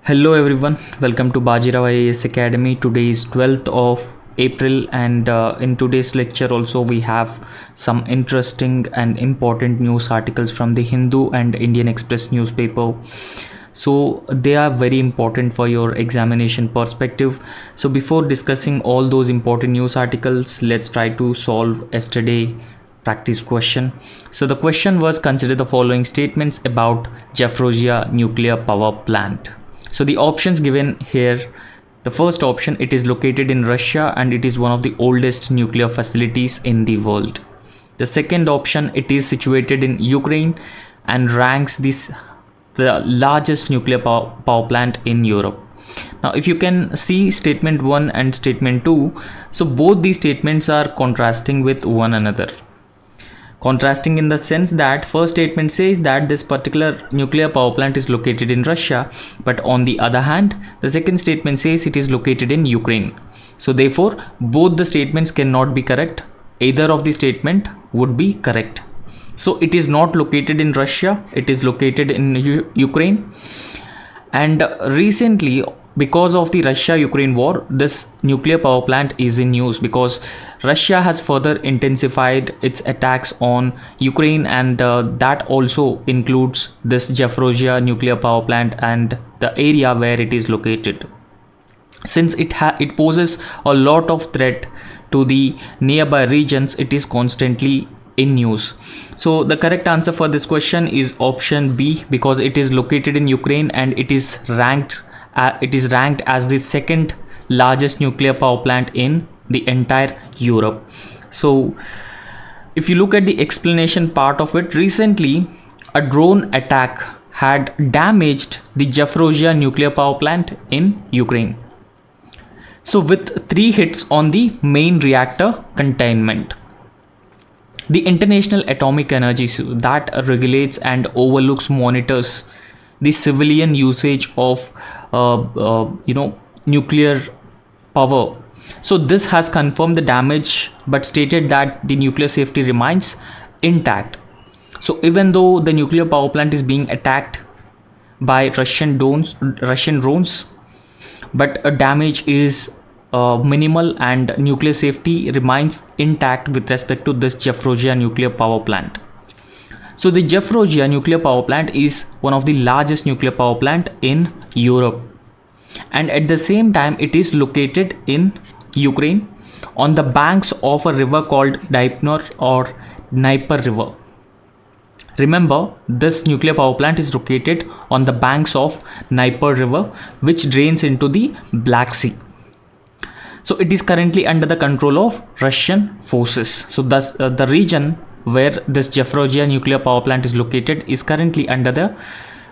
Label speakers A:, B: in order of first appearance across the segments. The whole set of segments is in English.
A: Hello everyone, welcome to BAJIRAO IAS Academy. Today is 12th of April and in today's lecture also we have some interesting and important news articles from the Hindu and Indian Express newspaper. So they are very important for your examination perspective. So before discussing all those important news articles, let's try to solve yesterday practice question. So the question was, consider the following statements about Zaporizhzhia nuclear power plant. So the options given here, the first option, it is located in Russia and it is one of the oldest nuclear facilities in the world. The second option, it is situated in Ukraine and ranks the largest nuclear power plant in Europe. Now if you can see statement 1 and statement 2, so both these statements are contrasting with one another. Contrasting in the sense that first statement says that this particular nuclear power plant is located in Russia, but on the other hand, the second statement says it is located in Ukraine. So therefore, both the statements cannot be correct. Either of the statement would be correct. So it is not located in Russia, it is located in Ukraine. And recently, because of the Russia-Ukraine war, this nuclear power plant is in news because Russia has further intensified its attacks on Ukraine, and that also includes this Zaporizhzhia nuclear power plant and the area where it is located. Since it poses a lot of threat to the nearby regions, it is constantly in news. So the correct answer for this question is option B, because it is located in Ukraine and it is ranked as the second largest nuclear power plant in the entire Europe. So if you look at the explanation part of it, recently a drone attack had damaged the Zaporizhzhia nuclear power plant in Ukraine. So with 3 hits on the main reactor containment. The International Atomic Energy that regulates and overlooks, monitors the civilian usage of nuclear power. So this has confirmed the damage but stated that the nuclear safety remains intact. So even though the nuclear power plant is being attacked by Russian drones, but a damage is minimal and nuclear safety remains intact with respect to this Zaporizhzhia nuclear power plant. So the Zaporizhzhia nuclear power plant is one of the largest nuclear power plant in Europe, and at the same time it is located in Ukraine on the banks of a river called Dnieper or Dnieper river. Remember, this nuclear power plant is located on the banks of Dnieper river, which drains into the Black Sea. So it is currently under the control of Russian forces. So thus the region where this Zaporizhzhia nuclear power plant is located is currently under the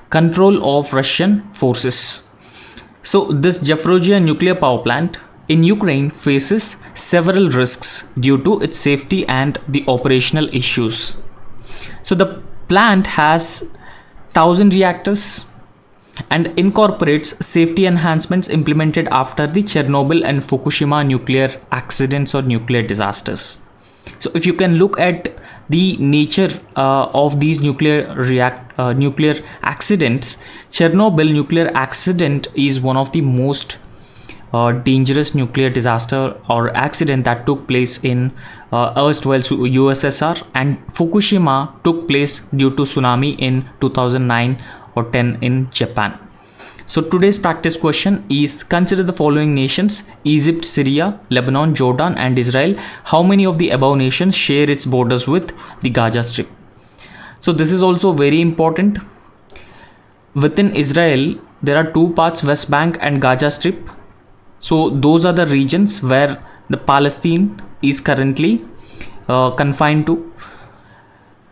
A: control of Russian forces. So this Zaporizhzhia nuclear power plant in Ukraine faces several risks due to its safety and the operational issues. So the plant has 1,000 reactors and incorporates safety enhancements implemented after the Chernobyl and Fukushima nuclear accidents or nuclear disasters. So if you can look at the nature of these nuclear accidents, Chernobyl nuclear accident is one of the most dangerous nuclear disaster or accident that took place in erstwhile USSR, and Fukushima took place due to tsunami in 2009 or 10 in Japan. So today's practice question is, consider the following nations: Egypt, Syria, Lebanon, Jordan and Israel. How many of the above nations share its borders with the Gaza Strip? So this is also very important. Within Israel, there are 2 parts, West Bank and Gaza Strip. So those are the regions where the Palestine is currently confined to.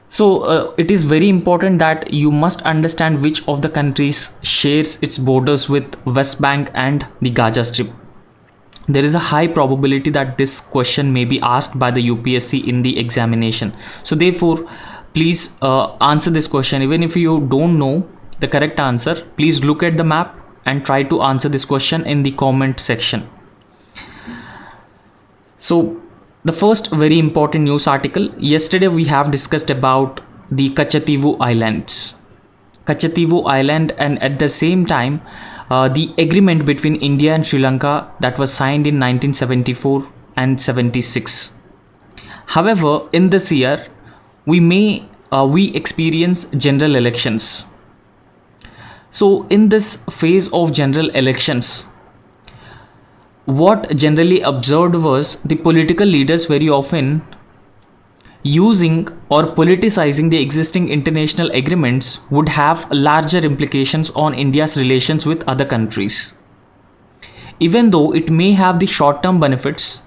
A: So it is very important that you must understand which of the countries shares its borders with West Bank and the Gaza Strip. There is a high probability that this question may be asked by the UPSC in the examination. So therefore, please answer this question. Even if you don't know the correct answer, please look at the map and try to answer this question in the comment section. So the first very important news article, yesterday we have discussed about the Kachativu Islands. Kachativu Island, and at the same time the agreement between India and Sri Lanka that was signed in 1974 and 76. However, in this year, we experience general elections. So in this phase of general elections, what generally observed was the political leaders very often using or politicizing the existing international agreements would have larger implications on India's relations with other countries. Even though it may have the short-term benefits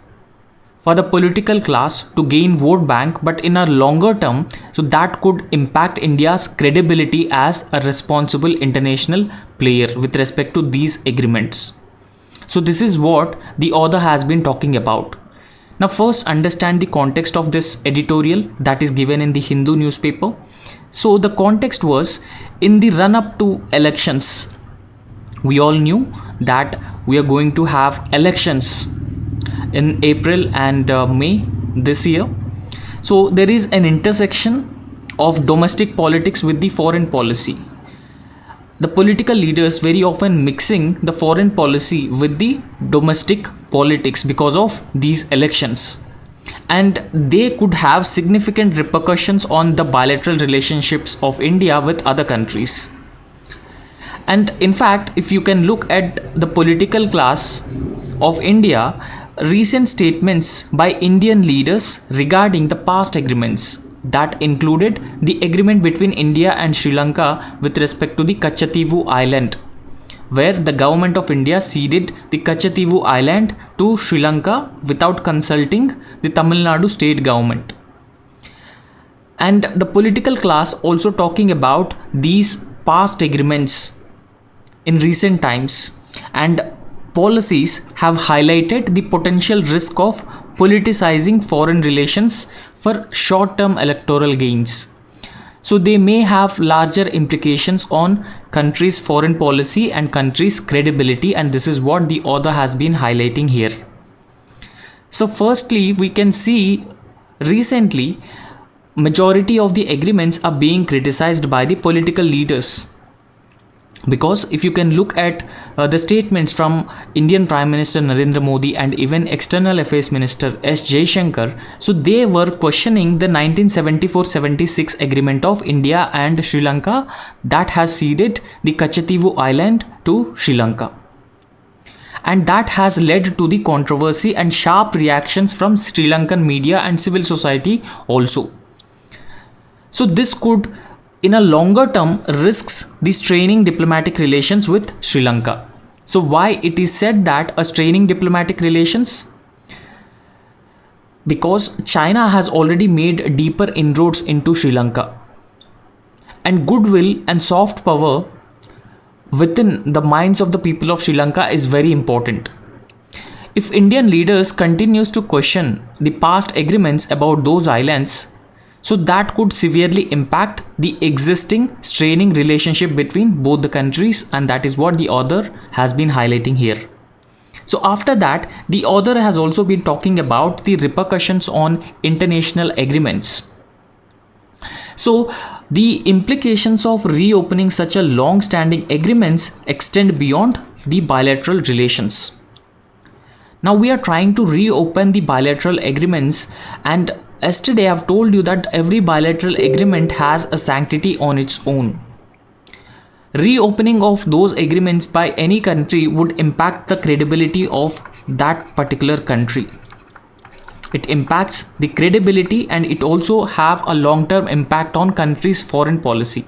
A: for the political class to gain vote bank, but in a longer term, so that could impact India's credibility as a responsible international player with respect to these agreements. So this is what the author has been talking about. Now first understand the context of this editorial that is given in the Hindu newspaper. So the context was in the run up to elections. We all knew that we are going to have elections in April and May this year. So there is an intersection of domestic politics with the foreign policy. The political leaders very often mixing the foreign policy with the domestic politics because of these elections, and they could have significant repercussions on the bilateral relationships of India with other countries. And in fact, if you can look at the political class of India, recent statements by Indian leaders regarding the past agreements that included the agreement between India and Sri Lanka with respect to the Kachativu Island, where the government of India ceded the Kachativu Island to Sri Lanka without consulting the Tamil Nadu state government. And the political class also talking about these past agreements in recent times, and policies have highlighted the potential risk of politicizing foreign relations for short-term electoral gains. So they may have larger implications on countries' foreign policy and countries' credibility, and this is what the author has been highlighting here. So firstly, we can see recently majority of the agreements are being criticized by the political leaders. Because if you can look at the statements from Indian Prime Minister Narendra Modi and even External Affairs Minister S. Jaishankar, so they were questioning the 1974-76 agreement of India and Sri Lanka that has ceded the Kachativu Island to Sri Lanka. And that has led to the controversy and sharp reactions from Sri Lankan media and civil society also. So this could in a longer term risks the straining diplomatic relations with Sri Lanka. So why it is said that a straining diplomatic relations? Because China has already made deeper inroads into Sri Lanka, and goodwill and soft power within the minds of the people of Sri Lanka is very important. If Indian leaders continues to question the past agreements about those islands, so that could severely impact the existing straining relationship between both the countries, and that is what the author has been highlighting here. So after that, the author has also been talking about the repercussions on international agreements. So the implications of reopening such a long-standing agreements extend beyond the bilateral relations. Now we are trying to reopen the bilateral agreements, and yesterday I have told you that every bilateral agreement has a sanctity on its own. Reopening of those agreements by any country would impact the credibility of that particular country. It impacts the credibility, and it also have a long-term impact on country's foreign policy.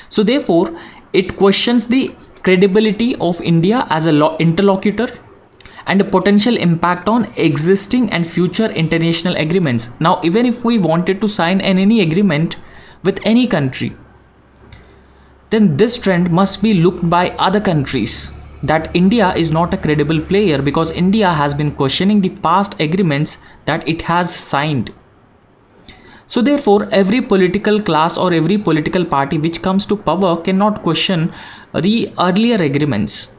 A: So therefore, it questions the credibility of India as an interlocutor and a potential impact on existing and future international agreements. Now, even if we wanted to sign any agreement with any country, then this trend must be looked by other countries that India is not a credible player because India has been questioning the past agreements that it has signed. So therefore, every political class or every political party which comes to power cannot question the earlier agreements.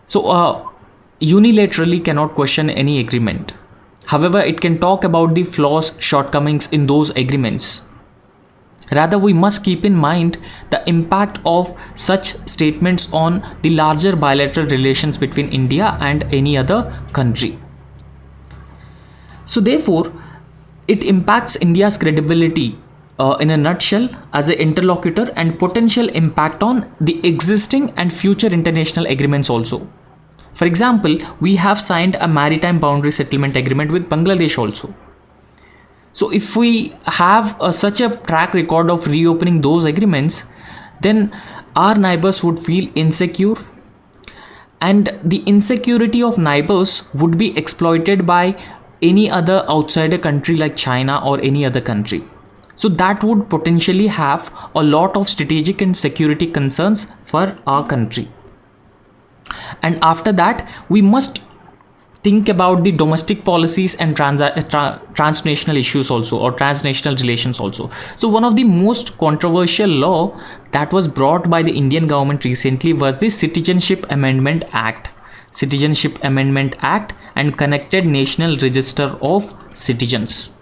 A: So unilaterally cannot question any agreement. However, it can talk about the flaws, shortcomings in those agreements. Rather, we must keep in mind the impact of such statements on the larger bilateral relations between India and any other country. So therefore, it impacts India's credibility in a nutshell as an interlocutor, and potential impact on the existing and future international agreements also. For example, we have signed a maritime boundary settlement agreement with Bangladesh also. So if we have such a track record of reopening those agreements, then our neighbors would feel insecure, and the insecurity of neighbors would be exploited by any other outsider country like China or any other country. So that would potentially have a lot of strategic and security concerns for our country. And after that, we must think about the domestic policies and transnational issues also, or transnational relations also. So one of the most controversial law that was brought by the Indian government recently was the Citizenship Amendment Act. Citizenship Amendment Act and Connected National Register of Citizens.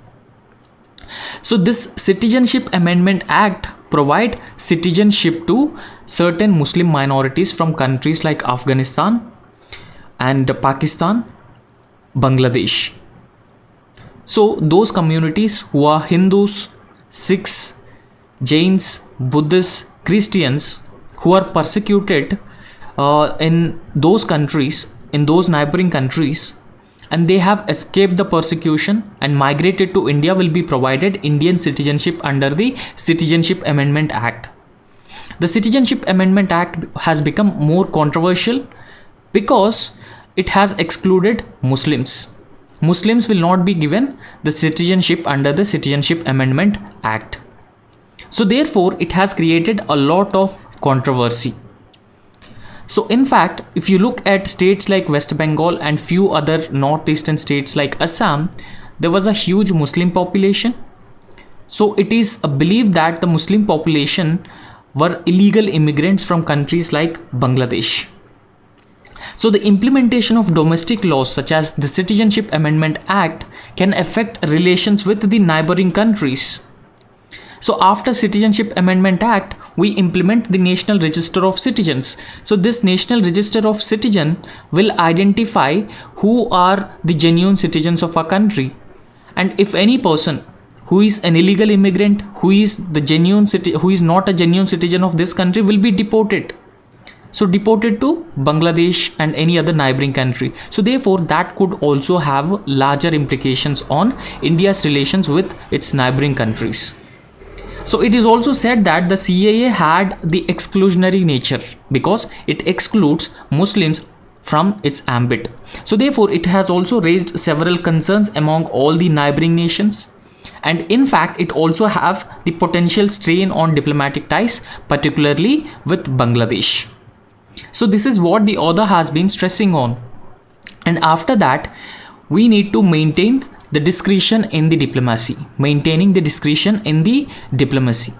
A: So this Citizenship Amendment Act provide citizenship to certain Muslim minorities from countries like Afghanistan and Pakistan, Bangladesh. So those communities who are Hindus, Sikhs, Jains, Buddhists, Christians, who are persecuted in those countries, in those neighboring countries, and they have escaped the persecution and migrated to India, will be provided Indian citizenship under the Citizenship Amendment Act. The Citizenship Amendment Act has become more controversial because it has excluded Muslims. Muslims will not be given the citizenship under the Citizenship Amendment Act. So therefore, it has created a lot of controversy. So in fact, if you look at states like West Bengal and few other northeastern states like Assam, there was a huge Muslim population. So it is believed that the Muslim population were illegal immigrants from countries like Bangladesh. So the implementation of domestic laws such as the Citizenship Amendment Act can affect relations with the neighboring countries. So after Citizenship Amendment Act, we implement the National Register of Citizens. So this National Register of Citizens will identify who are the genuine citizens of our country. And if any person who is an illegal immigrant, who is not a genuine citizen of this country, will be deported. So deported to Bangladesh and any other neighboring country. So therefore, that could also have larger implications on India's relations with its neighboring countries. So it is also said that the CAA had the exclusionary nature because it excludes Muslims from its ambit. So therefore, it has also raised several concerns among all the neighboring nations. And in fact, it also have the potential strain on diplomatic ties, particularly with Bangladesh. So this is what the author has been stressing on. And after that, we need to maintain the discretion in the diplomacy, maintaining the discretion in the diplomacy.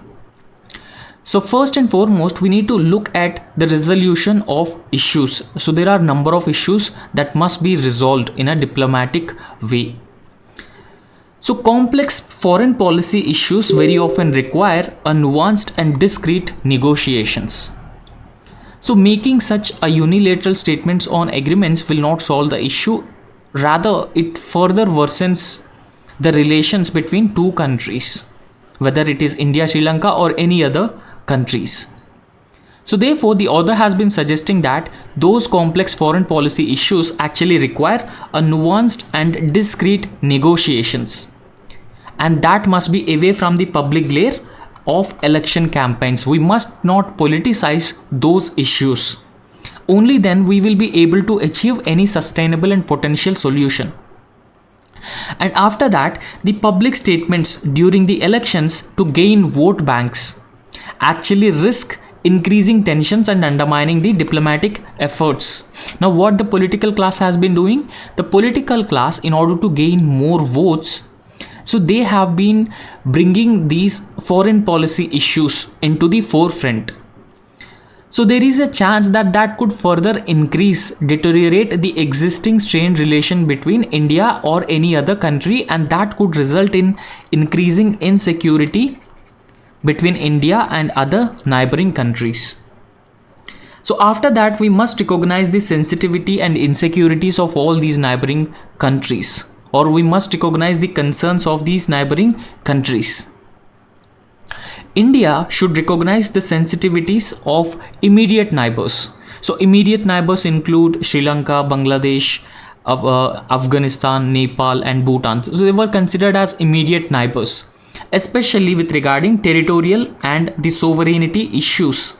A: So first and foremost, we need to look at the resolution of issues. So there are a number of issues that must be resolved in a diplomatic way. So complex foreign policy issues very often require a nuanced and discreet negotiations. So making such a unilateral statements on agreements will not solve the issue. Rather, it further worsens the relations between two countries, whether it is India, Sri Lanka or any other countries. So therefore, the author has been suggesting that those complex foreign policy issues actually require a nuanced and discreet negotiations. And that must be away from the public glare of election campaigns. We must not politicize those issues. Only then we will be able to achieve any sustainable and potential solution. And after that, the public statements during the elections to gain vote banks actually risk increasing tensions and undermining the diplomatic efforts. Now, what the political class has been doing? The political class, in order to gain more votes, so they have been bringing these foreign policy issues into the forefront. So there is a chance that that could further deteriorate the existing strained relation between India or any other country, and that could result in increasing insecurity between India and other neighboring countries. So after that, we must recognize the sensitivity and insecurities of all these neighboring countries, or we must recognize the concerns of these neighboring countries. India should recognize the sensitivities of immediate neighbors. So immediate neighbors include Sri Lanka, Bangladesh, Afghanistan, Nepal and Bhutan. So they were considered as immediate neighbors, especially with regarding territorial and the sovereignty issues,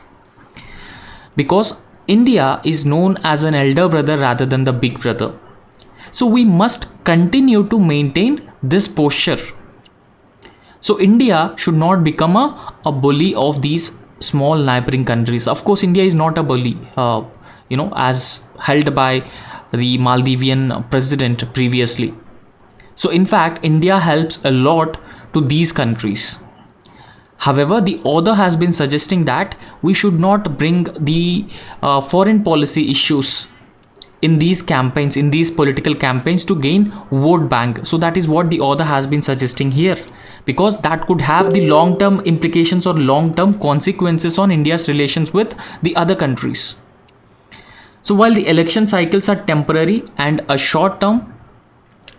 A: because India is known as an elder brother rather than the big brother. So we must continue to maintain this posture. So India should not become a bully of these small neighboring countries. Of course, India is not a bully, as held by the Maldivian president previously. So in fact, India helps a lot to these countries. However, the author has been suggesting that we should not bring the foreign policy issues in these campaigns, in these political campaigns, to gain vote bank. So that is what the author has been suggesting here, because that could have the long-term implications or long-term consequences on India's relations with the other countries. So while the election cycles are temporary and a short term,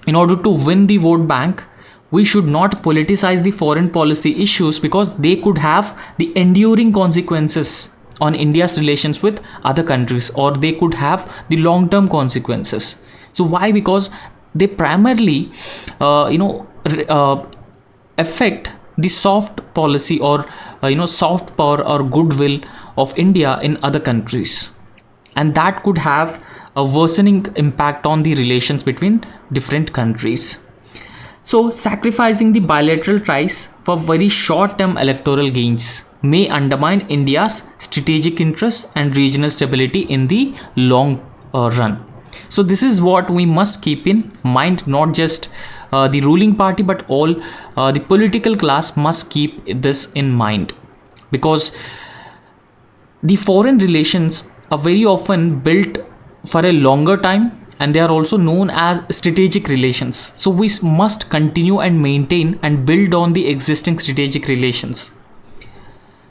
A: in order to win the vote bank, we should not politicize the foreign policy issues, because they could have the enduring consequences on India's relations with other countries, or they could have the long-term consequences. So why? Because they primarily, affect the soft policy or soft power or goodwill of India in other countries, and that could have a worsening impact on the relations between different countries. So sacrificing the bilateral ties for very short-term electoral gains may undermine India's strategic interests and regional stability in the long run. So this is what we must keep in mind. Not just the ruling party, but all the political class must keep this in mind, because the foreign relations are very often built for a longer time, and they are also known as strategic relations. So we must continue and maintain and build on the existing strategic relations.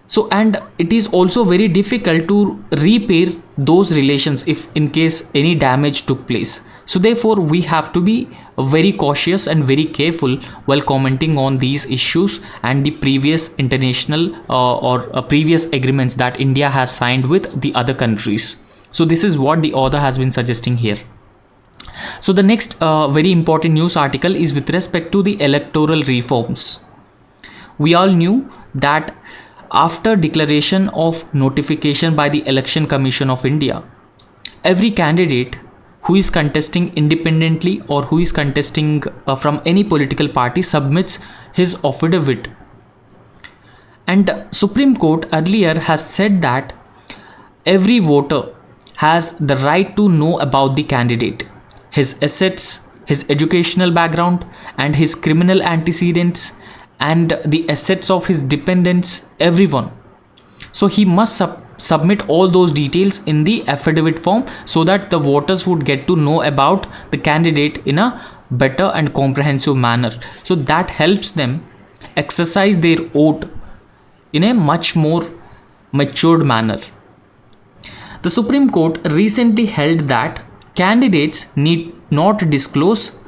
A: So, and it is also very difficult to repair those relations if in case any damage took place. So therefore we have to be very cautious and very careful while commenting on these issues and the previous international or previous agreements that India has signed with the other countries. So this is what the author has been suggesting here. So the next very important news article is with respect to the electoral reforms. We all knew that after declaration of notification by the Election Commission of India, every candidate who is contesting independently or who is contesting from any political party submits his affidavit. And Supreme Court earlier has said that every voter has the right to know about the candidate, his assets, his educational background, and his criminal antecedents, and the assets of his dependents, everyone. So he must submit all those details in the affidavit form, so that the voters would get to know about the candidate in a better and comprehensive manner. So that helps them exercise their vote in a much more matured manner. The Supreme Court recently held that candidates need not disclose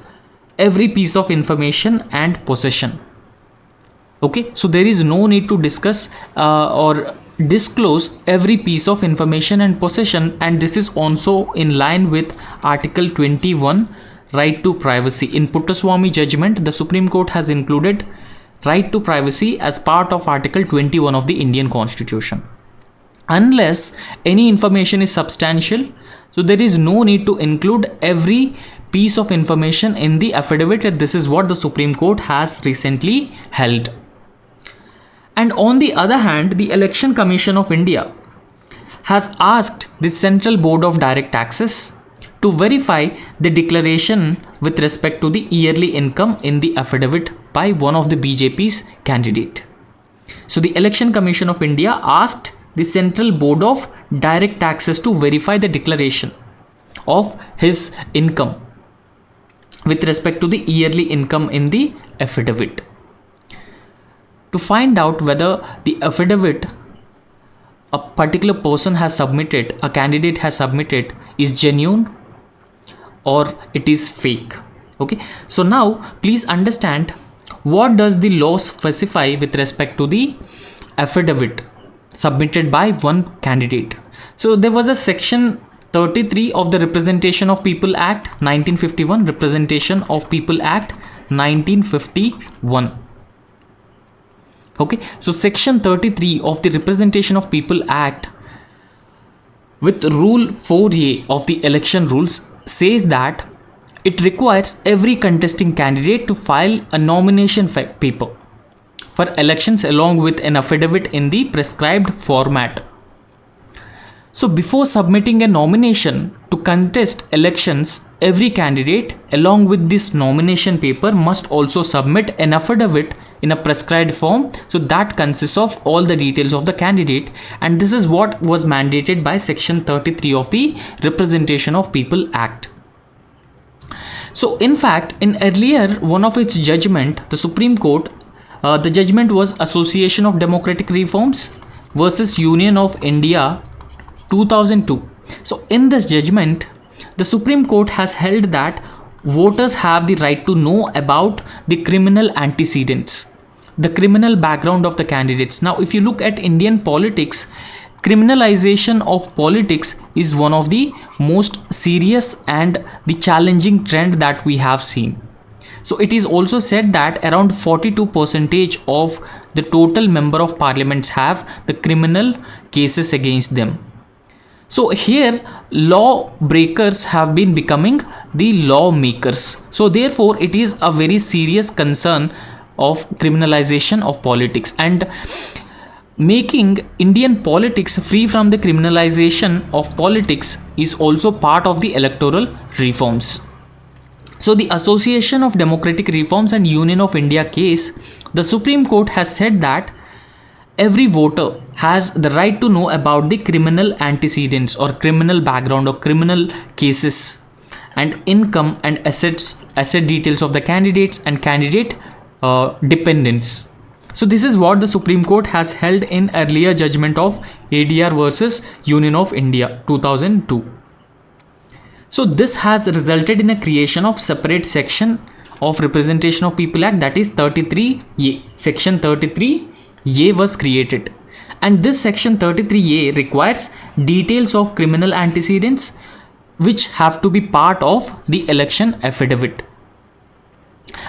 A: every piece of information and possession. Okay, so there is no need to discuss or disclose every piece of information and possession, and this is also in line with Article 21, right to privacy. In Puttaswamy judgment, the Supreme Court has included right to privacy as part of Article 21 of the Indian Constitution. Unless any information is substantial, so there is no need to include every piece of information in the affidavit, and this is what the Supreme Court has recently held. And on the other hand, the Election Commission of India has asked the Central Board of Direct Taxes to verify the declaration with respect to the yearly income in the affidavit by one of the BJP's candidate. So the Election Commission of India asked the Central Board of Direct Taxes to verify the declaration of his income with respect to the yearly income in the affidavit. to find out whether the affidavit a particular person has submitted, a candidate has submitted, is genuine or it is fake. Okay, so now please understand, what does the law specify with respect to the affidavit submitted by one candidate? So there was a section 33 of the Representation of People Act 1951, Representation of People Act 1951. Okay, so section 33 of the Representation of People Act with rule 4A of the election rules says that it requires every contesting candidate to file a nomination paper for elections along with an affidavit in the prescribed format. So before submitting a nomination to contest elections, every candidate along with this nomination paper must also submit an affidavit in a prescribed form. So that consists of all the details of the candidate, and this is what was mandated by section 33 of the Representation of People Act. So in fact, in earlier one of its judgment, the Supreme Court, the judgment was Association of Democratic Reforms versus Union of India 2002. So in this judgment, the Supreme Court has held that voters have the right to know about the criminal antecedents, the criminal background of the candidates. Now, if you look at Indian politics, criminalization of politics is one of the most serious and the challenging trend that we have seen. So it is also said that around 42% of the total member of parliaments have the criminal cases against them. So here law breakers have been becoming the lawmakers. So therefore it is a very serious concern of criminalization of politics, and making Indian politics free from the criminalization of politics is also part of the electoral reforms. So the Association of Democratic Reforms and Union of India case, the Supreme Court has said that every voter has the right to know about the criminal antecedents or criminal background or criminal cases and income and asset details of the candidates and candidate dependents. So this is what the Supreme Court has held in earlier judgment of ADR versus Union of India 2002. So this has resulted in a creation of separate section of Representation of People Act, that is 33A. Section 33A was created, and this section 33A requires details of criminal antecedents which have to be part of the election affidavit.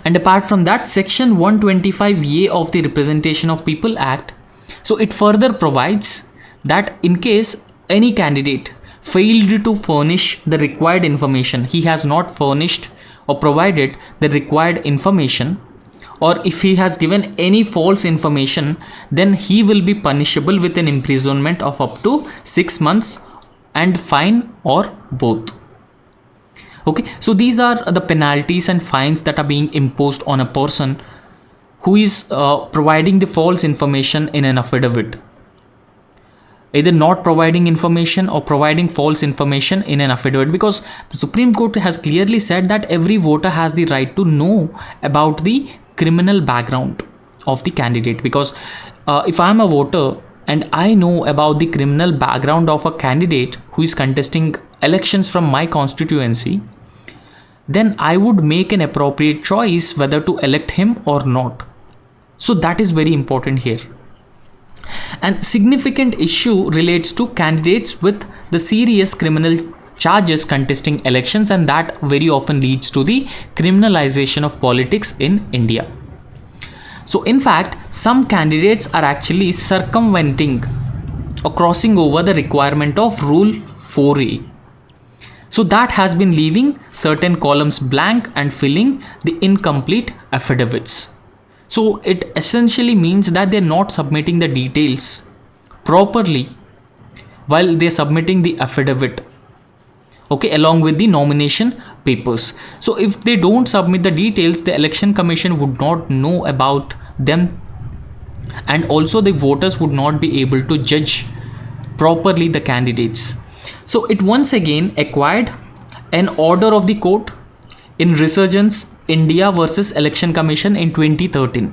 A: And apart from that, section 125A of the Representation of People Act, so it further provides that in case any candidate failed to furnish the required information, he has not furnished or provided the required information, or if he has given any false information, then he will be punishable with an imprisonment of up to 6 months and fine or both. Okay, so these are the penalties and fines that are being imposed on a person who is providing the false information in an affidavit. Either not providing information or providing false information in an affidavit, because the Supreme Court has clearly said that every voter has the right to know about the criminal background of the candidate. Because if I am a voter and I know about the criminal background of a candidate who is contesting elections from my constituency, then I would make an appropriate choice whether to elect him or not. So that is very important here. And significant issue relates to candidates with the serious criminal charges contesting elections, and that very often leads to the criminalization of politics in India. So in fact, some candidates are actually circumventing or crossing over the requirement of Rule 4A. So that has been leaving certain columns blank and filling the incomplete affidavits. So it essentially means that they're not submitting the details properly while they're submitting the affidavit, okay, along with the nomination papers. So if they don't submit the details, the election commission would not know about them, and also the voters would not be able to judge properly the candidates. So it once again acquired an order of the court in Resurgence India versus Election Commission in 2013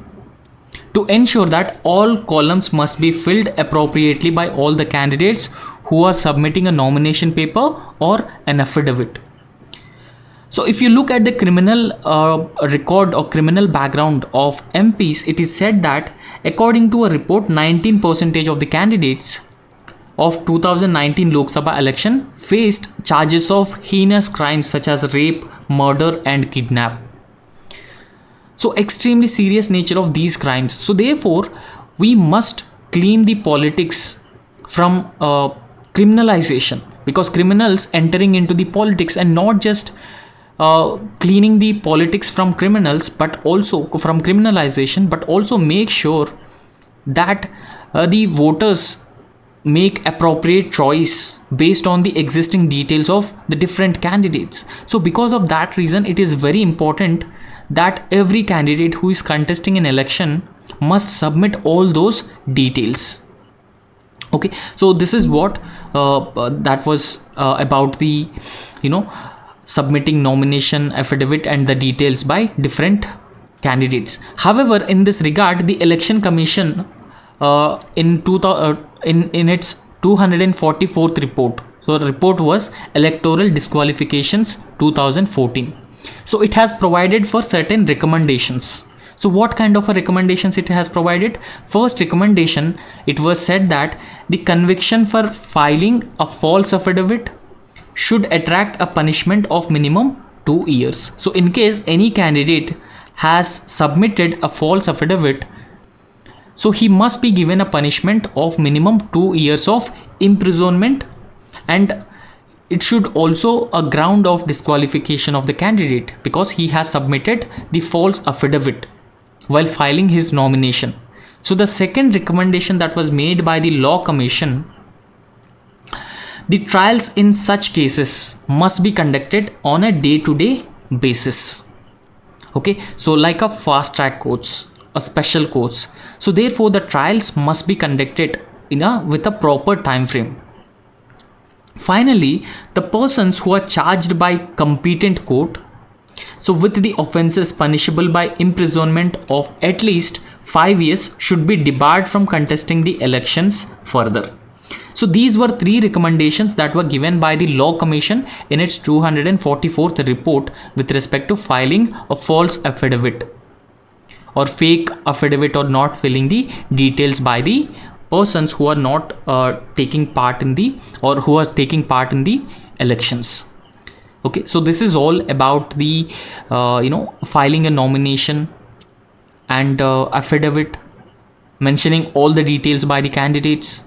A: to ensure that all columns must be filled appropriately by all the candidates who are submitting a nomination paper or an affidavit. So if you look at the criminal record or criminal background of MPs, it is said that according to a report, 19% of the candidates of 2019 Lok Sabha election faced charges of heinous crimes such as rape, murder and kidnap. So extremely serious nature of these crimes. So therefore, we must clean the politics from criminalization, because criminals entering into the politics, and not just cleaning the politics from criminals, but also from criminalization, but also make sure that the voters make appropriate choice based on the existing details of the different candidates. So because of that reason, it is very important that every candidate who is contesting an election must submit all those details. Okay, so this is what that was about the submitting nomination affidavit and the details by different candidates. However, in this regard, the Election Commission in its 244th report, so the report was Electoral Disqualifications 2014. So it has provided for certain recommendations. So what kind of a recommendations it has provided? First recommendation, it was said that the conviction for filing a false affidavit should attract a punishment of minimum 2 years. So in case any candidate has submitted a false affidavit, so he must be given a punishment of minimum 2 years of imprisonment, and it should also a ground of disqualification of the candidate because he has submitted the false affidavit while filing his nomination. So the second recommendation that was made by the Law Commission, the trials in such cases must be conducted on a day-to-day basis. Okay, so like a fast track courts, a special courts. So therefore the trials must be conducted with a proper time frame. Finally, the persons who are charged by competent court, so with the offences punishable by imprisonment of at least 5 years, should be debarred from contesting the elections further. So these were 3 recommendations that were given by the Law Commission in its 244th report with respect to filing a false affidavit or fake affidavit, or not filling the details by the persons who are not taking part in the, or who are taking part in the elections. Okay, so this is all about the filing a nomination and affidavit, mentioning all the details by the candidates.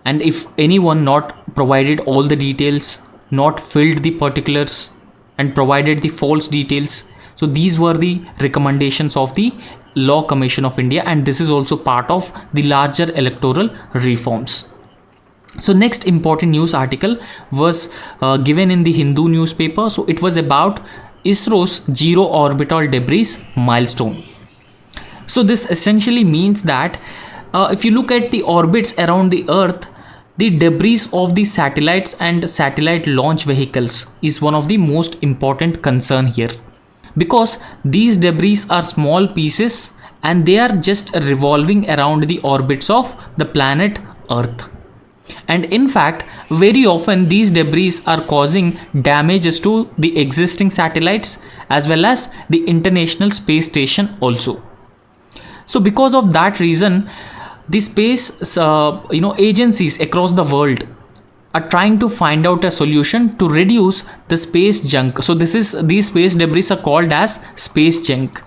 A: And if anyone not provided all the details, not filled the particulars and provided the false details, so these were the recommendations of the Law Commission of India, and this is also part of the larger electoral reforms. So next important news article was given in the Hindu newspaper. So it was about ISRO's zero orbital debris milestone. So this essentially means that if you look at the orbits around the Earth, the debris of the satellites and satellite launch vehicles is one of the most important concern here, because these debris are small pieces and they are just revolving around the orbits of the planet Earth. And in fact, very often these debris are causing damages to the existing satellites as well as the International Space Station also. So because of that reason, the space agencies across the world are trying to find out a solution to reduce the space junk. So these space debris are called as space junk.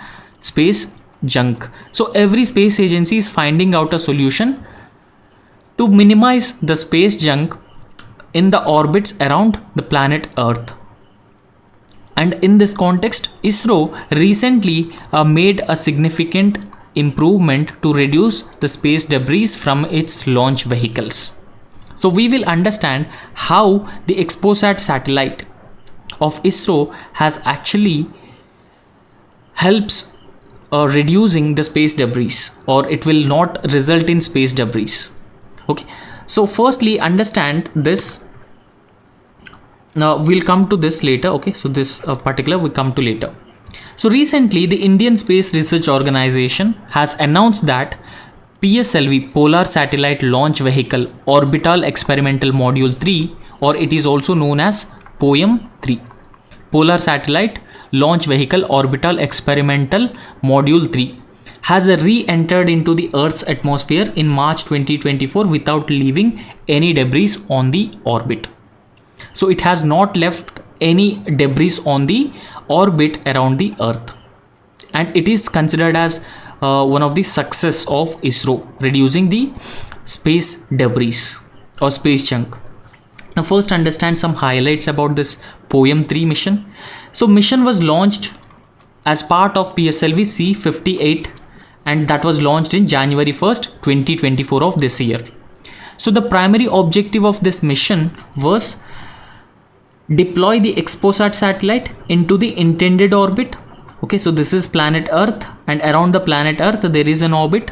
A: So every space agency is finding out a solution to minimize the space junk in the orbits around the planet Earth. And in this context, ISRO recently made a significant improvement to reduce the space debris from its launch vehicles. So we will understand how the XPOSAT satellite of ISRO has actually helps reducing the space debris, or it will not result in space debris. Okay, so firstly understand this. Now we'll come to this later. Okay, so this particular we come to later. So recently, the Indian Space Research Organization has announced that PSLV, Polar Satellite Launch Vehicle Orbital Experimental Module 3, or it is also known as POEM 3. Polar Satellite Launch Vehicle Orbital Experimental Module 3 has re-entered into the Earth's atmosphere in March 2024 without leaving any debris on the orbit. So it has not left any debris on the orbit around the Earth, and it is considered as one of the success of ISRO, reducing the space debris or space junk. Now first understand some highlights about this POEM 3 mission. So mission was launched as part of PSLV C58, and that was launched in January 1st, 2024 of this year. So the primary objective of this mission was deploy the XPOSAT satellite into the intended orbit. Okay, so this is planet Earth, and around the planet Earth there is an orbit,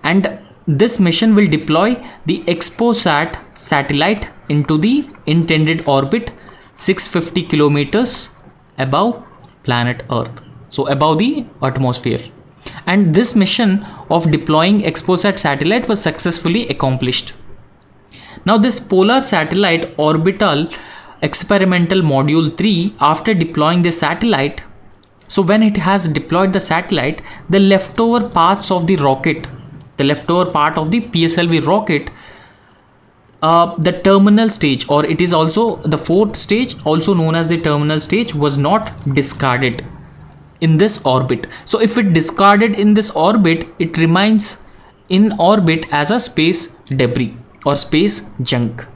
A: and this mission will deploy the XPOSAT satellite into the intended orbit 650 kilometers above planet Earth, so above the atmosphere. And this mission of deploying XPOSAT satellite was successfully accomplished. Now this Polar Satellite Orbital Experimental Module 3, after deploying the satellite, so when it has deployed the satellite, the leftover parts of the rocket, the leftover part of the PSLV rocket, the terminal stage, or it is also the fourth stage, also known as the terminal stage, was not discarded in this orbit. So if it discarded in this orbit, it remains in orbit as a space debris or space junk.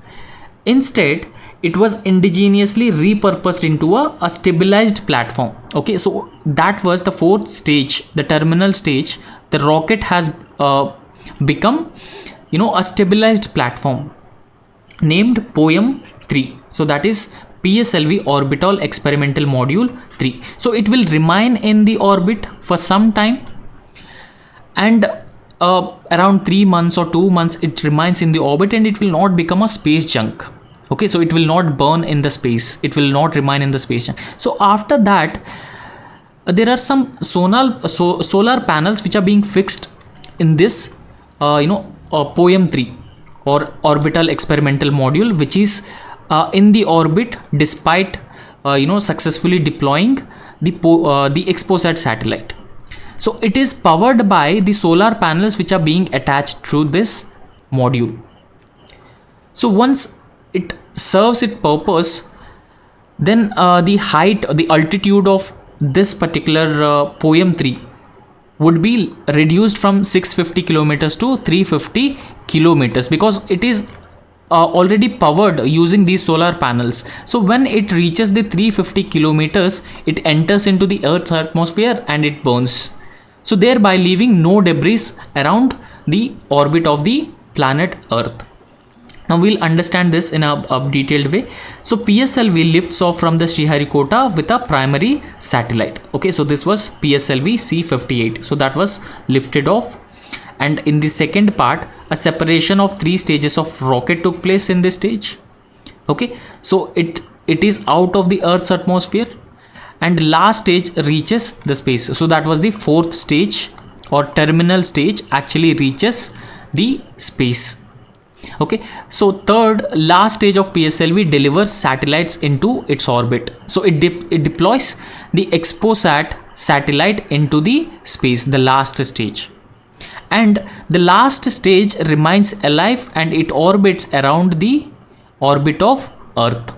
A: Instead, it was indigenously repurposed into a stabilized platform. Okay, so that was the fourth stage, the terminal stage. The rocket has become, a stabilized platform named POEM 3. So that is PSLV Orbital Experimental Module 3. So it will remain in the orbit for some time, and around 3 months or 2 months it remains in the orbit, and it will not become a space junk. Okay, so it will not burn in the space, it will not remain in the space junk. So after that, there are some solar panels which are being fixed in this POEM 3 or Orbital Experimental Module, which is in the orbit despite successfully deploying the XPOSAT satellite. So it is powered by the solar panels which are being attached through this module. So once it serves its purpose, then the altitude of this particular POEM 3 would be reduced from 650 kilometers to 350 kilometers, because it is already powered using these solar panels. So when it reaches the 350 kilometers, it enters into the Earth's atmosphere and it burns, so thereby leaving no debris around the orbit of the planet Earth. Now we'll understand this in a detailed way. So PSLV lifts off from the Sriharikota with a primary satellite. Okay, so this was PSLV C58. So that was lifted off, and in the second part, a separation of 3 stages of rocket took place in this stage. Okay, so it is out of the Earth's atmosphere, and last stage reaches the space. So that was the fourth stage, or terminal stage actually reaches the space. Okay, so third last stage of PSLV delivers satellites into its orbit. So it deploys the XPOSAT satellite into the space, the last stage, and the last stage remains alive and it orbits around the orbit of Earth.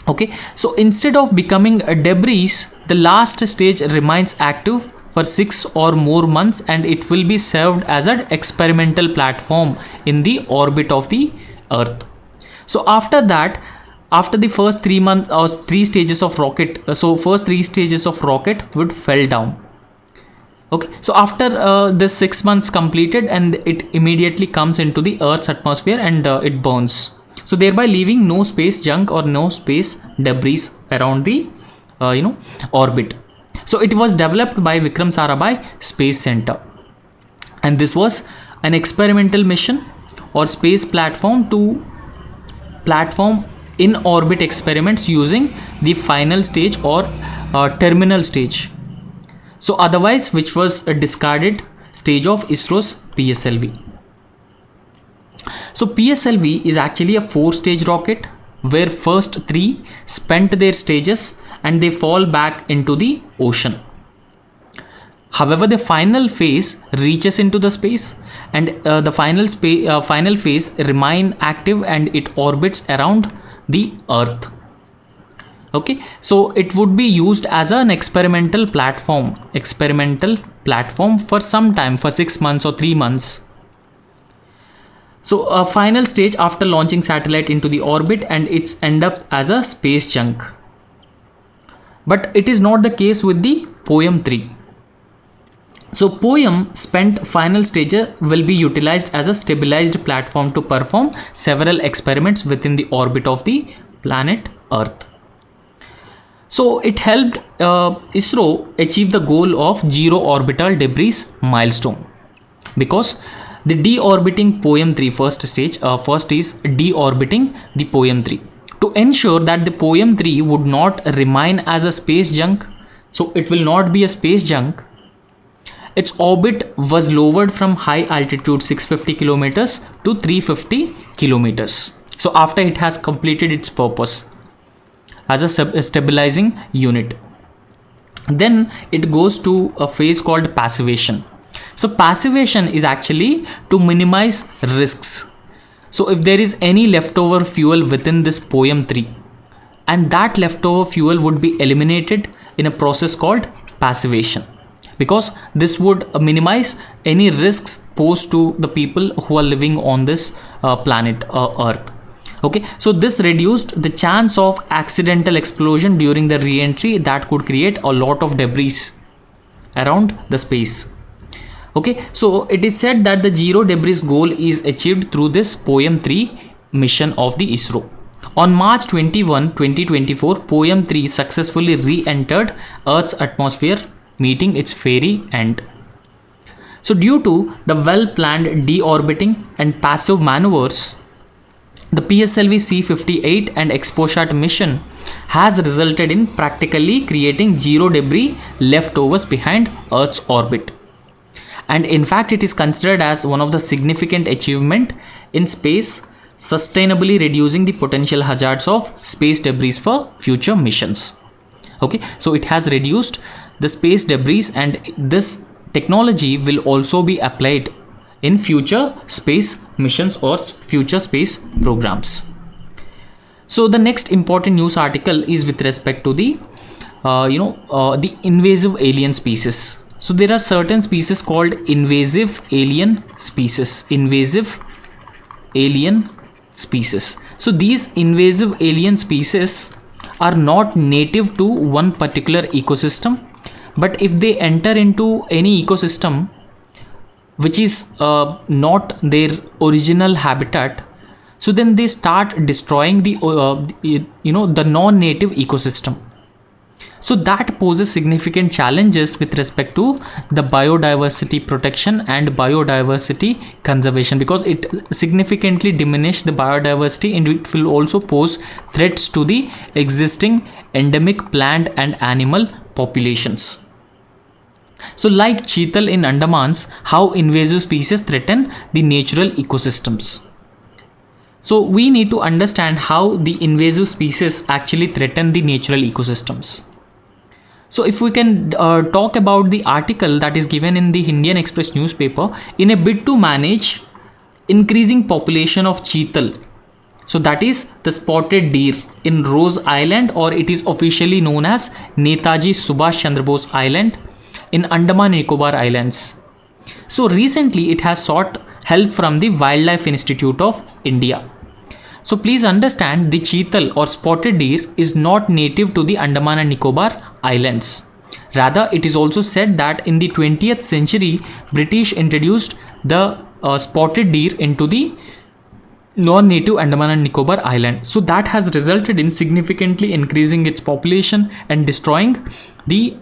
A: Okay, so instead of becoming a debris, the last stage remains active for 6 or more months, and it will be served as an experimental platform in the orbit of the Earth. So after that, after the first 3 months or 3 stages of rocket, first 3 stages of rocket would fell down. Okay, so after this 6 months completed, and it immediately comes into the Earth's atmosphere and it burns, so thereby leaving no space junk or no space debris around the orbit. So it was developed by Vikram Sarabhai Space Center, and this was an experimental mission or space platform to platform in orbit experiments using the final stage or terminal stage. So otherwise, which was a discarded stage of ISRO's PSLV. So PSLV is actually a 4-stage rocket where first 3 spent their stages and they fall back into the ocean. However, the final phase reaches into the space, and the final phase remain active and it orbits around the Earth. Okay, so it would be used as an experimental platform for some time, for 6 months or 3 months. So a final stage after launching satellite into the orbit, and it's end up as a space junk. But it is not the case with the POEM-3. So POEM spent final stage will be utilized as a stabilized platform to perform several experiments within the orbit of the planet Earth. So it helped ISRO achieve the goal of zero orbital debris milestone, because the deorbiting POEM-3 first stage, first is deorbiting the POEM-3 to ensure that the POEM-3 would not remain as a space junk. So it will not be a space junk. Its orbit was lowered from high altitude 650 kilometers to 350 kilometers. So after it has completed its purpose as a stabilizing unit, then it goes to a phase called passivation. So passivation is actually to minimize risks. So if there is any leftover fuel within this POEM-3, and that leftover fuel would be eliminated in a process called passivation, because this would minimize any risks posed to the people who are living on this planet Earth. Okay, so this reduced the chance of accidental explosion during the re-entry that could create a lot of debris around the space. Okay, so it is said that the zero debris goal is achieved through this POEM-3 mission of the ISRO. On March 21, 2024, POEM-3 successfully re-entered Earth's atmosphere, meeting its fairy end. So due to the well-planned deorbiting and passive maneuvers, the PSLV C-58 and ExpoSat mission has resulted in practically creating zero debris leftovers behind Earth's orbit. And in fact, it is considered as one of the significant achievement in space, sustainably reducing the potential hazards of space debris for future missions. Okay, so it has reduced the space debris, and this technology will also be applied in future space missions or future space programs. So the next important news article is with respect to the the invasive alien species. So there are certain species called invasive alien species. So these invasive alien species are not native to one particular ecosystem, but if they enter into any ecosystem which is not their original habitat, so then they start destroying the the non-native ecosystem. So that poses significant challenges with respect to the biodiversity protection and biodiversity conservation, because it significantly diminishes the biodiversity, and it will also pose threats to the existing endemic plant and animal populations. So like cheetal in Andamans, how invasive species threaten the natural ecosystems. So we need to understand how the invasive species actually threaten the natural ecosystems. So if we can talk about the article that is given in the Indian Express newspaper, in a bid to manage increasing population of cheetal, so that is the spotted deer in Rose Island, or it is officially known as Netaji Subhash Chandra Bose Island in Andaman and Nicobar Islands. So recently it has sought help from the Wildlife Institute of India. So please understand, the cheetal or spotted deer is not native to the Andaman and Nicobar Islands. Rather, it is also said that in the 20th century, British introduced the spotted deer into the non-native Andaman and Nicobar Island. So that has resulted in significantly increasing its population and destroying the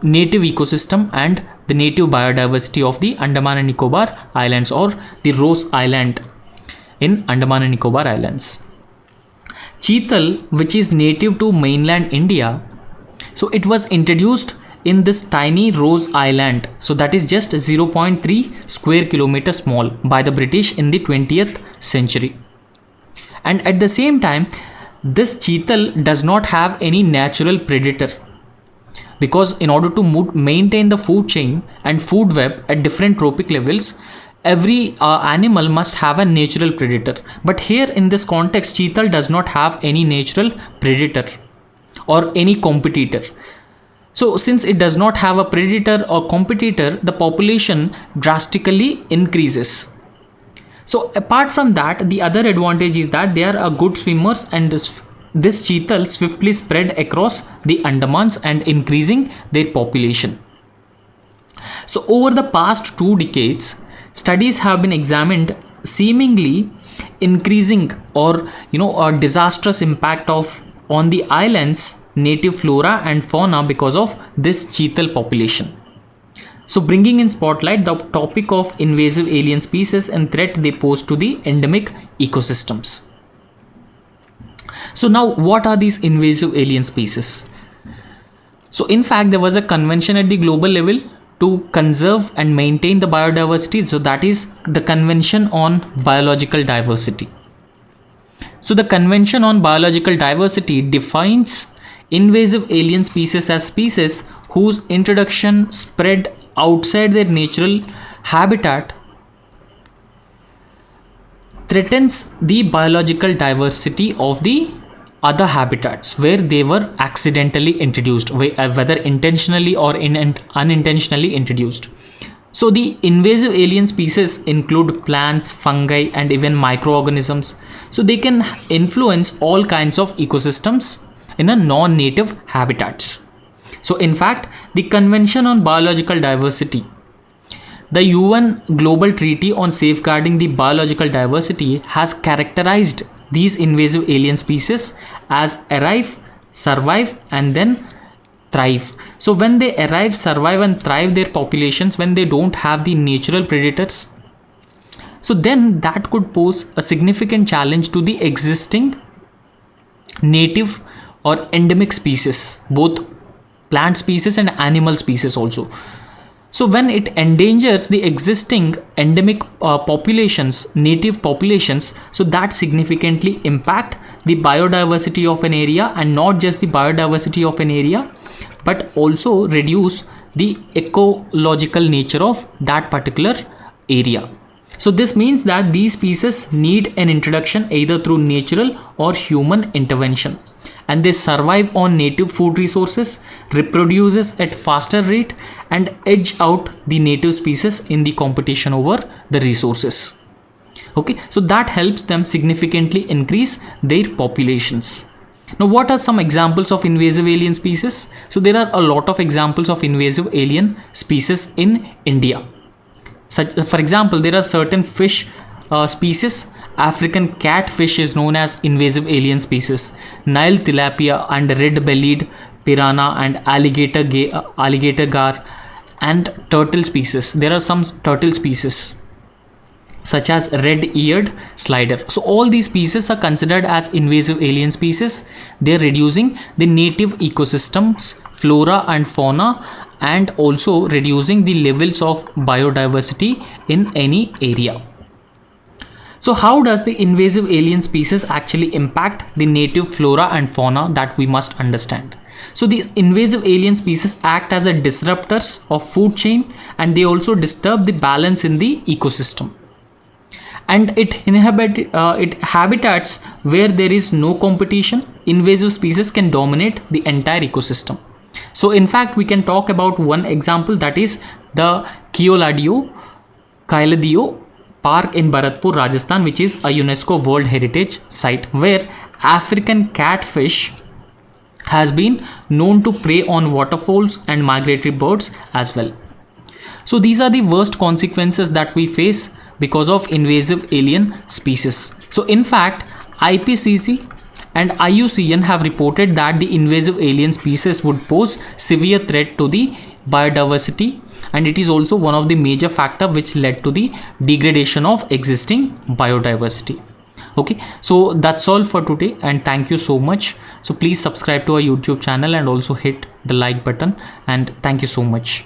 A: native ecosystem and the native biodiversity of the Andaman and Nicobar Islands, or the Rose Island in Andaman and Nicobar Islands. Cheetal, which is native to mainland India, So it was introduced in this tiny Rose Island, so that is just 0.3 square kilometer small, by the British in the 20th century. And at the same time, this cheetal does not have any natural predator, because in order to maintain the food chain and food web at different trophic levels, every animal must have a natural predator. But here in this context, cheetal does not have any natural predator or any competitor. So since it does not have a predator or competitor, the population drastically increases. So apart from that, the other advantage is that they are good swimmers, and this cheetal swiftly spread across the Andamans and increasing their population. So over the past 2 decades, studies have been examined seemingly increasing or a disastrous impact on the islands native flora and fauna because of this cheetal population. So bringing in spotlight the topic of invasive alien species and threat they pose to the endemic ecosystems. So now, what are these invasive alien species? So in fact, there was a convention at the global level to conserve and maintain the biodiversity. So that is the Convention on Biological Diversity. So the Convention on Biological Diversity defines invasive alien species as species whose introduction spread outside their natural habitat threatens the biological diversity of the other habitats where they were accidentally introduced, whether intentionally or unintentionally introduced. So the invasive alien species include plants, fungi, and even microorganisms. So they can influence all kinds of ecosystems in a non-native habitats. So in fact, the Convention on Biological Diversity, the UN Global Treaty on Safeguarding the Biological Diversity, has characterized these invasive alien species as arrive, survive, and then thrive. So when they arrive, survive, and thrive their populations, when they don't have the natural predators, so then that could pose a significant challenge to the existing native or endemic species, both plant species and animal species also. So when it endangers the existing endemic populations, native populations, so that significantly impact the biodiversity of an area, and not just the biodiversity of an area, but also reduce the ecological nature of that particular area. So this means that these species need an introduction either through natural or human intervention, and they survive on native food resources, reproduces at faster rate, and edge out the native species in the competition over the resources. Okay, so that helps them significantly increase their populations. Now, what are some examples of invasive alien species? So there are a lot of examples of invasive alien species in India. Such, for example, there are certain fish species. African catfish is known as invasive alien species. Nile tilapia and red-bellied piranha and alligator gar and turtle species. There are some turtle species such as red-eared slider. So all these species are considered as invasive alien species. They are reducing the native ecosystems, flora and fauna, and also reducing the levels of biodiversity in any area. So how does the invasive alien species actually impact the native flora and fauna? That we must understand. So these invasive alien species act as a disruptors of food chain, and they also disturb the balance in the ecosystem. And it habitats where there is no competition, invasive species can dominate the entire ecosystem. So in fact, we can talk about one example, that is the Kailadio Park in Bharatpur, Rajasthan, which is a UNESCO World Heritage Site, where African catfish has been known to prey on waterfowls and migratory birds as well. So these are the worst consequences that we face because of invasive alien species. So in fact, IPCC and IUCN have reported that the invasive alien species would pose severe threat to the biodiversity, and it is also one of the major factors which led to the degradation of existing biodiversity. Okay, so that's all for today, and thank you so much. So please subscribe to our YouTube channel and also hit the like button, and thank you so much.